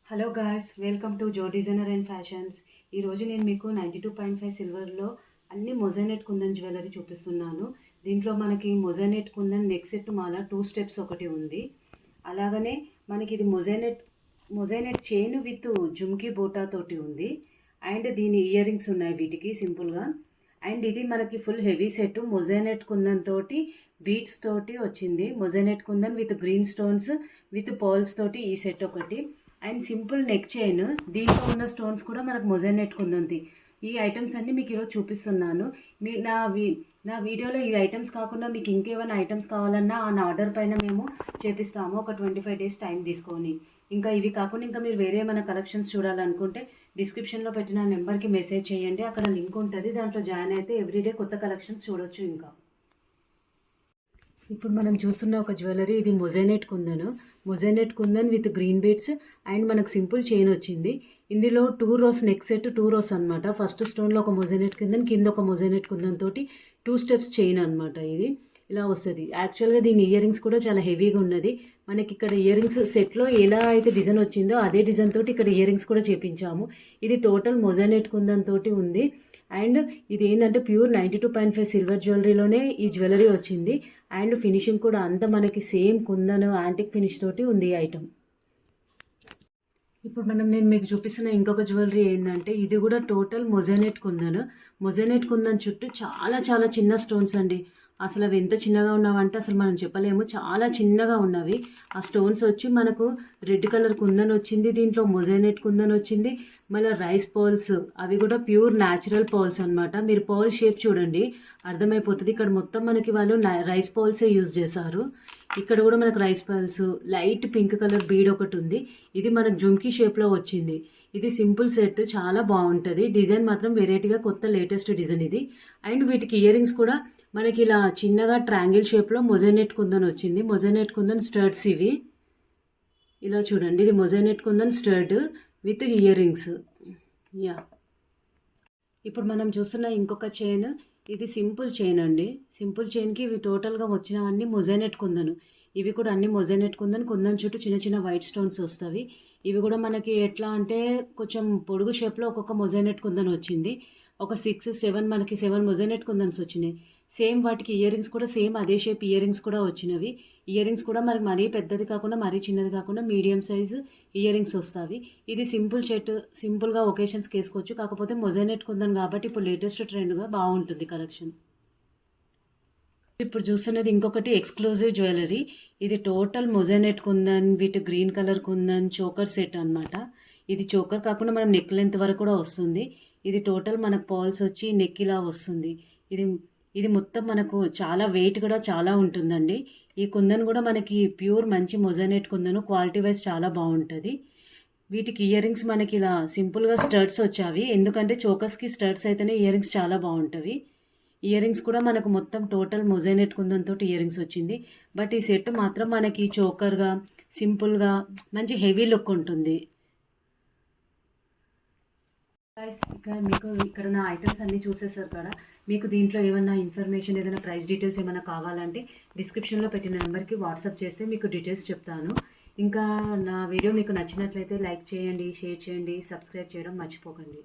Hello guys, welcome to Jo designer and fashions. ఈరోజు నేను మీకు 92.5 సిల్వర్లో అన్ని మొజైనెట్ కుందన్ జ్యువెలరీ చూపిస్తున్నాను. దీంట్లో మనకి మొజైనెట్ కుందన్ నెక్ సెట్ మాల 2 స్టెప్స్ ఒకటి ఉంది. అలాగనే మనకి ఇది మొజైనెట్ చైన్ విత్ జుమ్కీ బోటా తోటి ఉంది. అండ్ దీని ఇయర్ రింగ్స్ ఉన్నాయి వీటికి సింపుల్గా. అండ్ ఇది మనకి full heavy set moissanite kundan తోటి బీడ్స్ తోటి వచ్చింది. Moissanite kundan with green stones with pearls తోటి ఈ సెట్ ఒకటి. అండ్ సింపుల్ నెక్ చైన్, దీంట్లో ఉన్న స్టోన్స్ కూడా మనకు మొజైనెట్ కుందంది. ఈ ఐటమ్స్ అన్నీ మీకు ఈరోజు చూపిస్తున్నాను. మీ నా వీడియోలో ఈ ఐటమ్స్ కాకుండా మీకు ఇంకేమైనా ఐటమ్స్ కావాలన్నా ఆ ఆర్డర్ పైన మేము చేపిస్తాము, ఒక 25 డేస్ టైం తీసుకొని. ఇంకా ఇవి కాకుండా ఇంకా మీరు వేరే ఏమైనా కలెక్షన్స్ చూడాలనుకుంటే డిస్క్రిప్షన్లో పెట్టిన నెంబర్కి మెసేజ్ చేయండి, అక్కడ లింక్ ఉంటుంది, దాంట్లో జాయిన్ అయితే ఎవ్రీడే కొత్త కలెక్షన్స్ చూడొచ్చు. ఇంకా ఇప్పుడు మనం చూస్తున్న ఒక జ్యువెలరీ, ఇది moissanite kundan with green beads and మనకు సింపుల్ చైన్ వచ్చింది. ఇందులో 2 రోస్ నెక్ సెట్, 2 రోస్ అనమాట. ఫస్ట్ స్టోన్లో ఒక మొజైనెట్ కుందన్, కింద ఒక మొజైనెట్ కుందన్ తోటి 2 స్టెప్స్ చైన్ అనమాట. ఇది ఇలా వస్తుంది. యాక్చువల్గా దీని ఇయర్ రింగ్స్ కూడా చాలా హెవీగా ఉన్నది. మనకి ఇక్కడ ఇయర్ రింగ్స్ సెట్లో ఎలా అయితే డిజైన్ వచ్చిందో అదే డిజైన్ తోటి ఇక్కడ ఇయర్ రింగ్స్ కూడా చేపించాము. ఇది టోటల్ మొజైనెట్ కుందన్ తోటి ఉంది. అండ్ ఇది ఏంటంటే ప్యూర్ 92.5 సిల్వర్ జ్యువెలరీలోనే ఈ జ్యువెలరీ వచ్చింది. అండ్ ఫినిషింగ్ కూడా అంతా మనకి సేమ్ కుందన్ యాంటిక్ ఫినిష్ తోటి ఉంది ఈ ఐటమ్. ఇప్పుడు నేను మీకు చూపిస్తున్న ఇంకొక జ్యువెలరీ ఏంటంటే ఇది కూడా టోటల్ మొజైనెట్ కుందన్ చుట్టూ చాలా చాలా చిన్న స్టోన్స్ అండి. అసలు అవి ఎంత చిన్నగా ఉన్నావంటే అసలు మనం చెప్పలేము, చాలా చిన్నగా ఉన్నవి. ఆ స్టోన్స్ వచ్చి మనకు రెడ్ కలర్ కుందన్ వచ్చింది, దీంట్లో మొజైనెట్ కుందన్ వచ్చింది, మళ్ళీ రైస్ పర్ల్స్, అవి కూడా ప్యూర్ న్యాచురల్ పర్ల్స్ అనమాట. మీరు పర్ల్ షేప్ చూడండి అర్థమైపోతుంది. ఇక్కడ మొత్తం మనకి వాళ్ళు రైస్ పర్ల్సే యూజ్ చేశారు. ఇక్కడ కూడా మనకు rice pearls, light pink colour bead ఒకటి ఉంది. ఇది మనకు జుమ్కీ షేప్లో వచ్చింది. ఇది సింపుల్ సెట్, చాలా బాగుంటుంది. డిజైన్ మాత్రం వెరైటీగా కొత్త లేటెస్ట్ డిజైన్ ఇది. అండ్ వీటికి ఇయర్ రింగ్స్ కూడా మనకి ఇలా చిన్నగా ట్రయాంగిల్ షేప్లో మొజైనెట్ కుందన్ వచ్చింది. మొజైనెట్ కుందన్ స్టర్డ్స్ ఇవి. ఇలా చూడండి, ఇది moissanite kundan స్టర్డ్ with ear rings. Yeah, ఇప్పుడు మనం చూస్తున్న ఇంకొక చైన్, ఇది సింపుల్ చైన్ అండి. సింపుల్ చైన్కి ఇవి టోటల్గా వచ్చినవన్నీ మొజైనెట్ కుందన్. ఇవి కూడా అన్ని మొజైనెట్ కుందన్ చుట్టూ చిన్న చిన్న వైట్ స్టోన్స్ వస్తాయి. ఇవి కూడా మనకి ఎట్లా అంటే కొంచెం పొడుగు షేప్లో ఒక్కొక్క మొజైనెట్ కుందన్ వచ్చింది. ఒక 6, 7 మనకి 7 మొజైనెట్ కుందన్స్ వచ్చినాయి. సేమ్ వాటికి ఇయర్ రింగ్స్ కూడా సేమ్ అదే షేప్ ఇయర్ రింగ్స్ కూడా వచ్చినవి. ఇయర్ రింగ్స్ కూడా మనకి మరీ పెద్దది కాకుండా మరీ చిన్నది కాకుండా మీడియం సైజు ఇయర్ రింగ్స్ వస్తాయి. ఇది సింపుల్ సెట్, సింపుల్గా ఒకేషన్స్కి వేసుకోవచ్చు. కాకపోతే మొజైనెట్ కుందన్ కాబట్టి ఇప్పుడు లేటెస్ట్ ట్రెండ్గా బాగుంటుంది కలెక్షన్. ఇప్పుడు చూస్తున్నది ఇంకొకటి ఎక్స్క్లూజివ్ జ్యువెలరీ. ఇది total moissanite kundan with green colour kundan choker set అనమాట. ఇది చోకర్ కాకుండా మనం నెక్ లెంత్ వరకు కూడా వస్తుంది. ఇది టోటల్ మనకు పర్ల్స్ వచ్చి నెక్ ఇలా వస్తుంది. ఇది మొత్తం మనకు చాలా వెయిట్ కూడా చాలా ఉంటుందండి. ఈ కుందన్ కూడా మనకి ప్యూర్ మంచి మొజైనెట్ కుందను, క్వాలిటీ వైజ్ చాలా బాగుంటుంది. వీటికి ఇయర్ రింగ్స్ మనకి ఇలా సింపుల్గా స్టడ్స్ వచ్చావి, ఎందుకంటే చోకర్స్కి స్టడ్స్ అయితేనే ఇయర్ రింగ్స్ చాలా బాగుంటాయి. ఇయర్ రింగ్స్ కూడా మనకు మొత్తం టోటల్ మొజైనెట్ కుందన్ తోటి ఇయర్ రింగ్స్ వచ్చింది. బట్ ఈ సెట్ మాత్రం మనకి చోకర్గా సింపుల్గా మంచి హెవీ లుక్ ఉంటుంది. మీకు ఇక్కడ నా ఐటమ్స్ అన్నీ చూసేసారు కదా. మీకు దీంట్లో ఏమైనా ఇన్ఫర్మేషన్, ఏదైనా ప్రైస్ డీటెయిల్స్ ఏమైనా కావాలంటే డిస్క్రిప్షన్లో పెట్టిన నెంబర్కి వాట్సాప్ చేస్తే మీకు డీటెయిల్స్ చెప్తాను. ఇంకా నా వీడియో మీకు నచ్చినట్లయితే లైక్ చేయండి, షేర్ చేయండి, సబ్స్క్రైబ్ చేయడం మర్చిపోకండి.